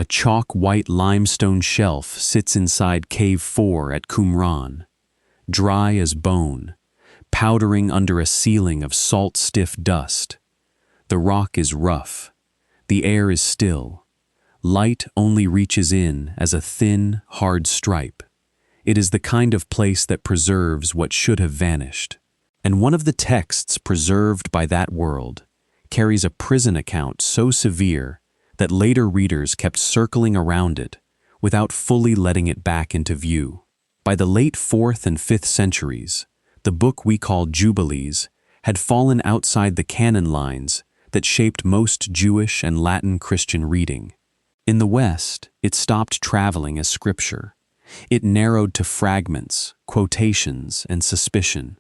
A chalk-white limestone shelf sits inside Cave 4 at Qumran, dry as bone, powdering under a ceiling of salt-stiff dust. The rock is rough. The air is still. Light only reaches in as a thin, hard stripe. It is the kind of place that preserves what should have vanished. And one of the texts preserved by that world carries a prison account so severe that later readers kept circling around it without fully letting it back into view. By the late 4th and 5th centuries, the book we call Jubilees had fallen outside the canon lines that shaped most Jewish and Latin Christian reading. In the West, it stopped traveling as scripture. It narrowed to fragments, quotations, and suspicion.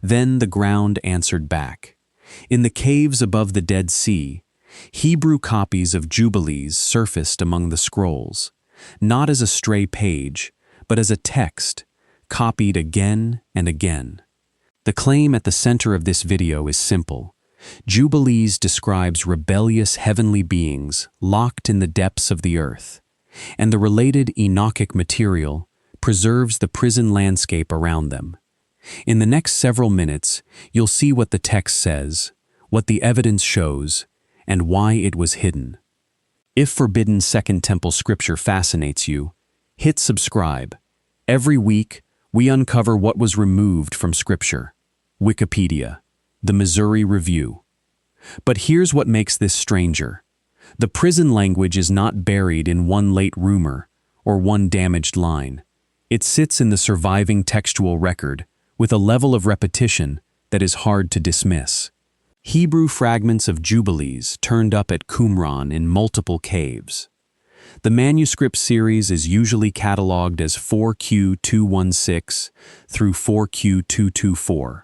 Then the ground answered back. In the caves above the Dead Sea, Hebrew copies of Jubilees surfaced among the scrolls, not as a stray page, but as a text, copied again and again. The claim at the center of this video is simple. Jubilees describes rebellious heavenly beings locked in the depths of the earth, and the related Enochic material preserves the prison landscape around them. In the next several minutes, you'll see what the text says, what the evidence shows, and why it was hidden. If forbidden Second Temple scripture fascinates you, hit subscribe. Every week, we uncover what was removed from scripture. Wikipedia, the Missouri Review. But here's what makes this stranger. The prison language is not buried in one late rumor or one damaged line. It sits in the surviving textual record with a level of repetition that is hard to dismiss. Hebrew fragments of Jubilees turned up at Qumran in multiple caves. The manuscript series is usually catalogued as 4Q216 through 4Q224,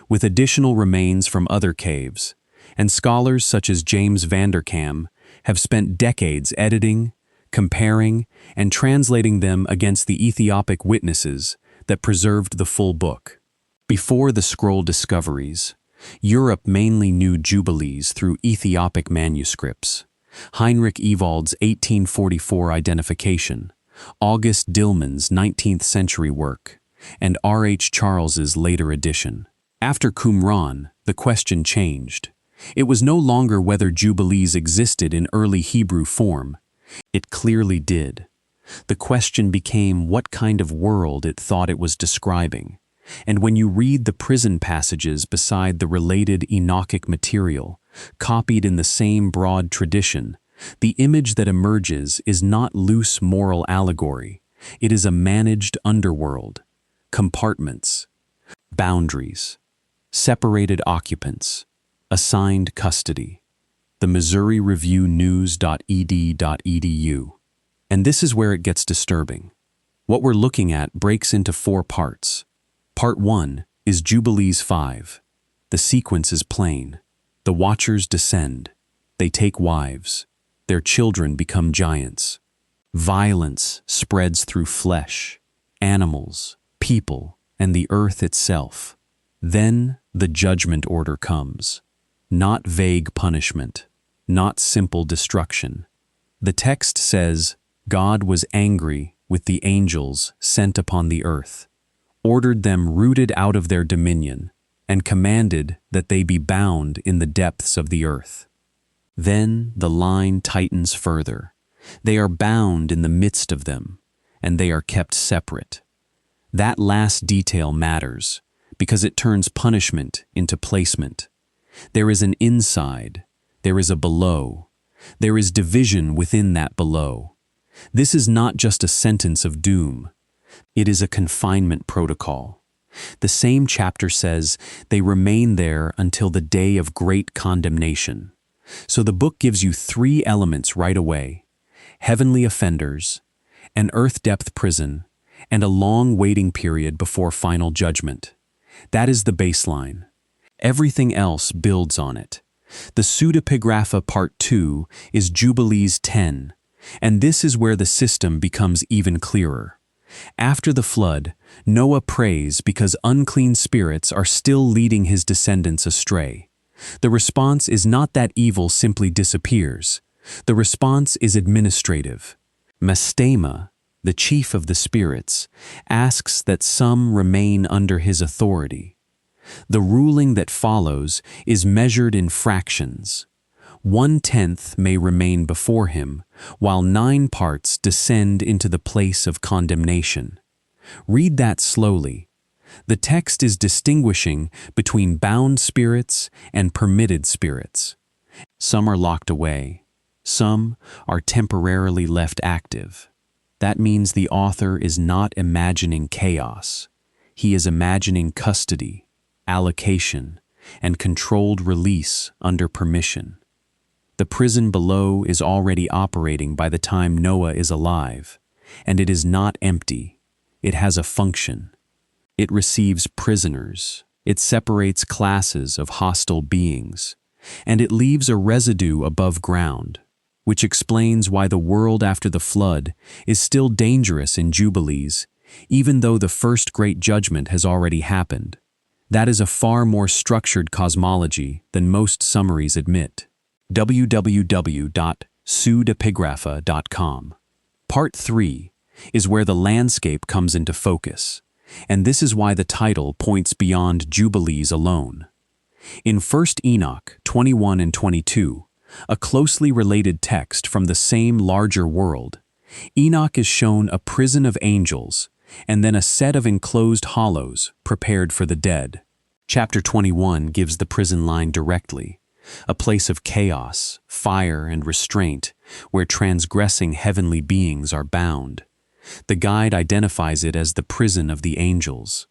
with additional remains from other caves, and scholars such as James Vanderkam have spent decades editing, comparing, and translating them against the Ethiopic witnesses that preserved the full book. Before the scroll discoveries, Europe mainly knew Jubilees through Ethiopic manuscripts. Heinrich Ewald's 1844 identification, August Dillman's 19th century work, and R.H. Charles's later edition. After Qumran, the question changed. It was no longer whether Jubilees existed in early Hebrew form. It clearly did. The question became what kind of world it thought it was describing. And when you read the prison passages beside the related Enochic material, copied in the same broad tradition, the image that emerges is not loose moral allegory. It is a managed underworld, compartments, boundaries, separated occupants, assigned custody. The Missouri Review news.ed.edu. And this is where it gets disturbing. What we're looking at breaks into 4 parts. Part 1 is Jubilees 5. The sequence is plain. The Watchers descend. They take wives. Their children become giants. Violence spreads through flesh, animals, people, and the earth itself. Then the judgment order comes. Not vague punishment, not simple destruction. The text says, God was angry with the angels sent upon the earth, ordered them rooted out of their dominion, and commanded that they be bound in the depths of the earth. Then the line tightens further. They are bound in the midst of them, and they are kept separate. That last detail matters, because it turns punishment into placement. There is an inside, there is a below, there is division within that below. This is not just a sentence of doom. It is a confinement protocol. The same chapter says they remain there until the day of great condemnation. So the book gives you 3 elements right away: heavenly offenders, an earth-depth prison, and a long waiting period before final judgment. That is the baseline. Everything else builds on it. The pseudepigrapha part 2 is Jubilees 10, and this is where the system becomes even clearer. After the flood, Noah prays because unclean spirits are still leading his descendants astray. The response is not that evil simply disappears, The response is administrative. Mastema, the chief of the spirits, asks that some remain under his authority. The ruling that follows is measured in fractions. 1/10 may remain before him, while 9 parts descend into the place of condemnation. Read that slowly. The text is distinguishing between bound spirits and permitted spirits. Some are locked away. Some are temporarily left active. That means the author is not imagining chaos. He is imagining custody, allocation, and controlled release under permission. The prison below is already operating by the time Noah is alive, and it is not empty. It has a function. It receives prisoners. It separates classes of hostile beings, and it leaves a residue above ground, which explains why the world after the flood is still dangerous in Jubilees, even though the first great judgment has already happened. That is a far more structured cosmology than most summaries admit. www.pseudepigrapha.com. Part 3 is where the landscape comes into focus, and this is why the title points beyond Jubilees alone. In 1 Enoch 21 and 22, a closely related text from the same larger world, Enoch is shown a prison of angels and then a set of enclosed hollows prepared for the dead. Chapter 21 gives the prison line directly, a place of chaos, fire, and restraint where transgressing heavenly beings are bound. The guide identifies it as the prison of the angels.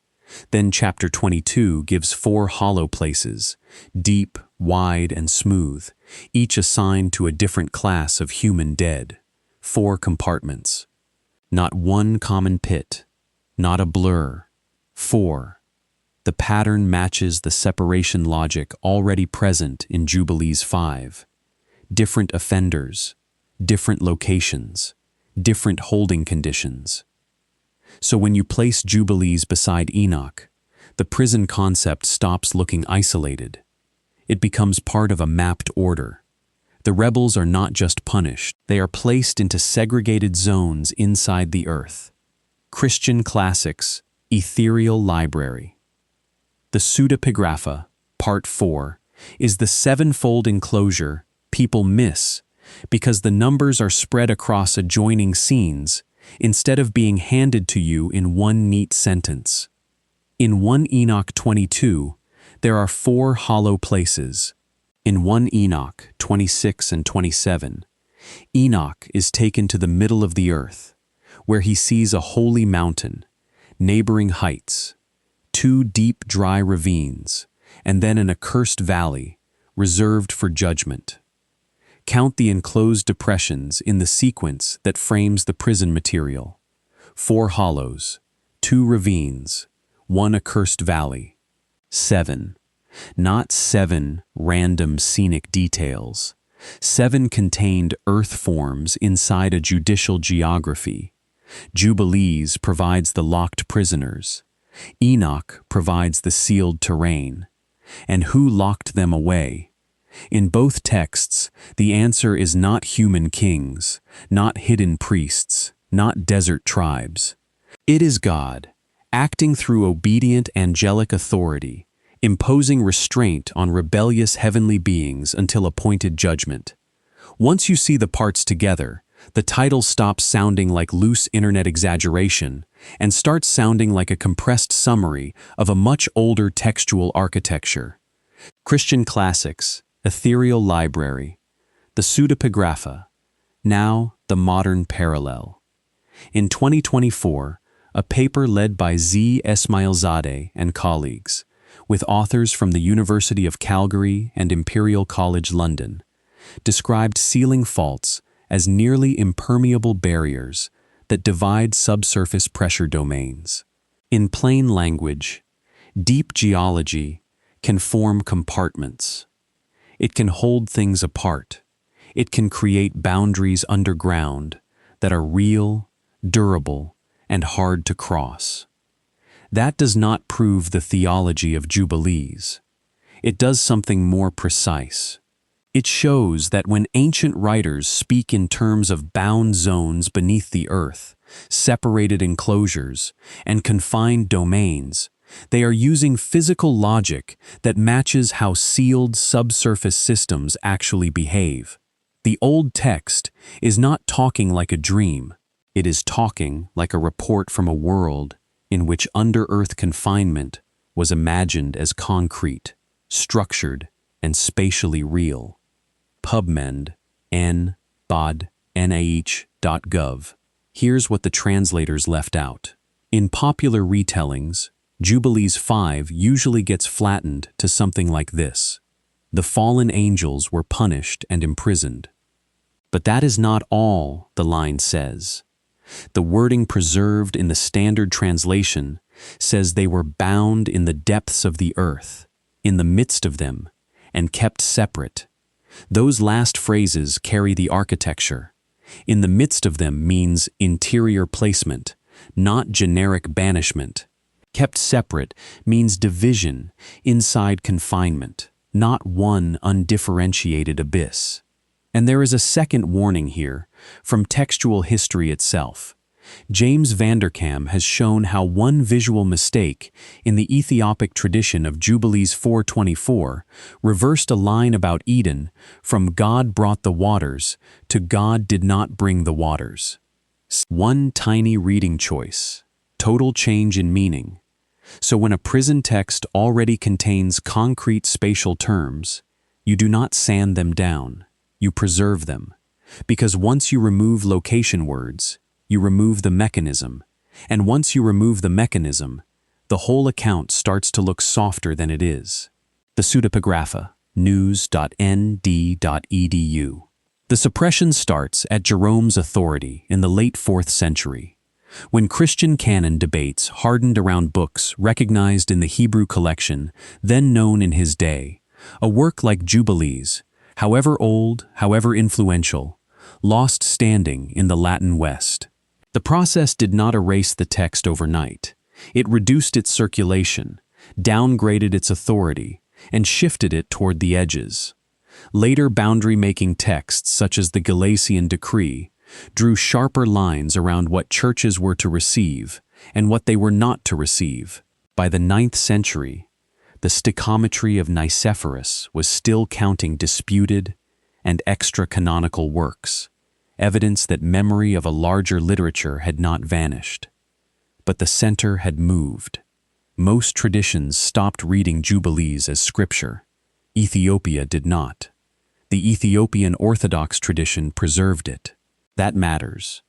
Then chapter 22 gives 4 hollow places, deep, wide, and smooth, each assigned to a different class of human dead. 4 compartments. Not one common pit, not a blur. 4. The pattern matches the separation logic already present in Jubilees 5. Different offenders, different locations, different holding conditions. So when you place Jubilees beside Enoch, the prison concept stops looking isolated. It becomes part of a mapped order. The rebels are not just punished, they are placed into segregated zones inside the earth. Christian Classics, Ethereal Library. The Pseudepigrapha, Part 4, is the 7-fold enclosure people miss because the numbers are spread across adjoining scenes instead of being handed to you in one neat sentence. In 1 Enoch 22, there are 4 hollow places. In 1 Enoch 26 and 27, Enoch is taken to the middle of the earth, where he sees a holy mountain, neighboring heights, 2 deep dry ravines, and then an accursed valley, reserved for judgment. Count the enclosed depressions in the sequence that frames the prison material. 4 hollows, 2 ravines, 1 accursed valley. 7. Not 7 random scenic details. 7 contained earth forms inside a judicial geography. Jubilees provides the locked prisoners. Enoch provides the sealed terrain. And who locked them away? In both texts, the answer is not human kings, not hidden priests, not desert tribes. It is God, acting through obedient angelic authority, imposing restraint on rebellious heavenly beings until appointed judgment. Once you see the parts together, the title stops sounding like loose internet exaggeration and starts sounding like a compressed summary of a much older textual architecture. Christian Classics, Ethereal Library, the Pseudepigrapha, now the modern parallel. In 2024, a paper led by Z. Esmailzadeh and colleagues, with authors from the University of Calgary and Imperial College London, described sealing faults as nearly impermeable barriers that divide subsurface pressure domains. In plain language, deep geology can form compartments. It can hold things apart. It can create boundaries underground that are real, durable, and hard to cross. That does not prove the theology of Jubilees. It does something more precise. It shows that when ancient writers speak in terms of bound zones beneath the earth, separated enclosures, and confined domains, they are using physical logic that matches how sealed subsurface systems actually behave. The Old Text is not talking like a dream. It is talking like a report from a world in which under-earth confinement was imagined as concrete, structured, and spatially real. PubMed, n.bah.gov. Here's what the translators left out. In popular retellings, Jubilees 5 usually gets flattened to something like this: the fallen angels were punished and imprisoned. But that is not all the line says. The wording preserved in the standard translation says they were bound in the depths of the earth, in the midst of them, and kept separate. Those last phrases carry the architecture. In the midst of them means interior placement, not generic banishment. Kept separate means division, inside confinement, not one undifferentiated abyss. And there is a second warning here, from textual history itself. James Vanderkam has shown how one visual mistake in the Ethiopic tradition of Jubilees 4:24 reversed a line about Eden from God brought the waters to God did not bring the waters. One tiny reading choice, total change in meaning. So when a prison text already contains concrete spatial terms, you do not sand them down, you preserve them. Because once you remove location words, you remove the mechanism, and once you remove the mechanism, the whole account starts to look softer than it is. The Pseudepigrapha, news.nd.edu. The suppression starts at Jerome's authority in the late 4th century, when Christian canon debates hardened around books recognized in the Hebrew collection, then known in his day. A work like Jubilees, however old, however influential, lost standing in the Latin West. The process did not erase the text overnight. It reduced its circulation, downgraded its authority, and shifted it toward the edges. Later boundary-making texts, such as the Galatian Decree, drew sharper lines around what churches were to receive and what they were not to receive. By the 9th century, the stichometry of Nicephorus was still counting disputed and extra-canonical works, evidence that memory of a larger literature had not vanished. But the center had moved. Most traditions stopped reading Jubilees as scripture. Ethiopia did not. The Ethiopian Orthodox tradition preserved it. That matters,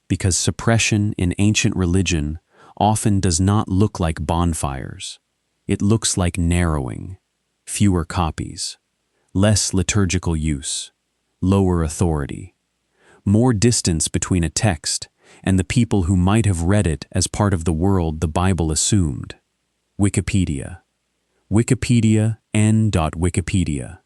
because suppression in ancient religion often does not look like bonfires. It looks like narrowing, fewer copies, less liturgical use, lower authority, more distance between a text and the people who might have read it as part of the world the Bible assumed. Wikipedia. Wikipedia n.wikipedia.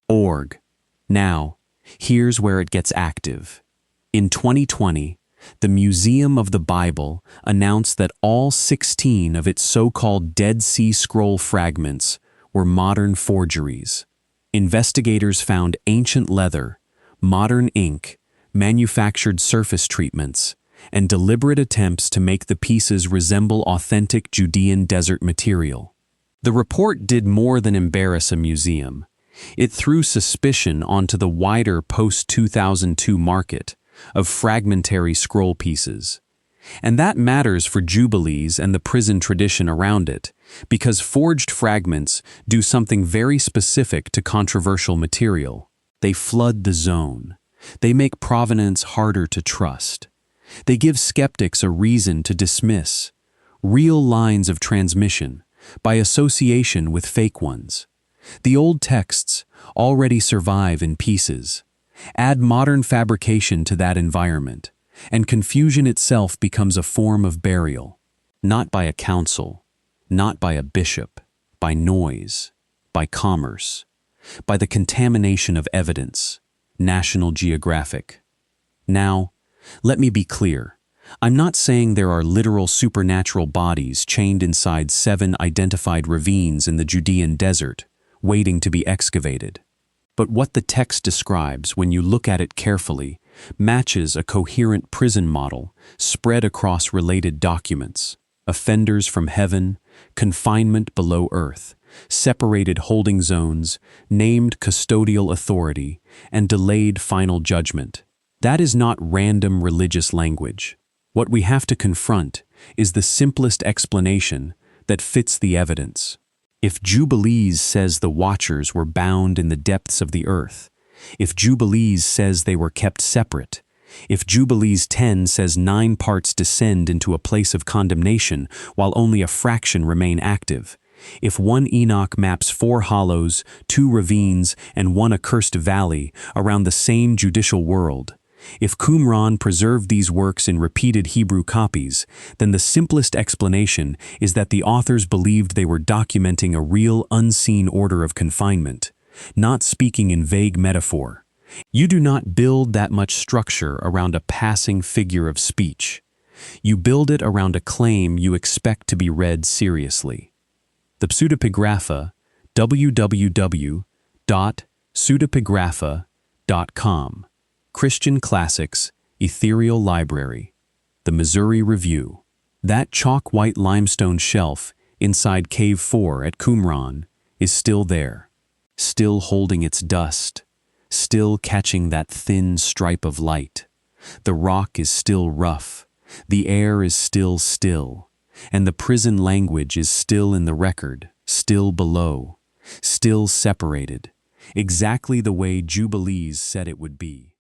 Org. Now, here's where it gets active. In 2020, the Museum of the Bible announced that all 16 of its so-called Dead Sea Scroll fragments were modern forgeries. Investigators found ancient leather, modern ink, manufactured surface treatments, and deliberate attempts to make the pieces resemble authentic Judean desert material. The report did more than embarrass a museum. It threw suspicion onto the wider post-2002 market of fragmentary scroll pieces. And that matters for Jubilees and the prison tradition around it, because forged fragments do something very specific to controversial material. They flood the zone. They make provenance harder to trust. They give skeptics a reason to dismiss real lines of transmission by association with fake ones. The old texts already survive in pieces. Add modern fabrication to that environment, and confusion itself becomes a form of burial, not by a council, not by a bishop, by noise, by commerce, by the contamination of evidence. National Geographic. Now, let me be clear. I'm not saying there are literal supernatural bodies chained inside 7 identified ravines in the Judean desert, waiting to be excavated. But what the text describes, when you look at it carefully, matches a coherent prison model spread across related documents: offenders from heaven, confinement below earth, separated holding zones, named custodial authority, and delayed final judgment. That is not random religious language. What we have to confront is the simplest explanation that fits the evidence. If Jubilees says the watchers were bound in the depths of the earth, if Jubilees says they were kept separate, if Jubilees 10 says 9 parts descend into a place of condemnation while only a fraction remain active, if 1 Enoch maps 4 hollows, 2 ravines, and 1 accursed valley around the same judicial world, if Qumran preserved these works in repeated Hebrew copies, then the simplest explanation is that the authors believed they were documenting a real unseen order of confinement, not speaking in vague metaphor. You do not build that much structure around a passing figure of speech. You build it around a claim you expect to be read seriously. The Pseudepigrapha, www.pseudepigrapha.com. Christian Classics, Ethereal Library. The Missouri Review. That chalk-white limestone shelf inside Cave 4 at Qumran is still there, still holding its dust, still catching that thin stripe of light. The rock is still rough, the air is still still, and the prison language is still in the record, still below, still separated, exactly the way Jubilees said it would be.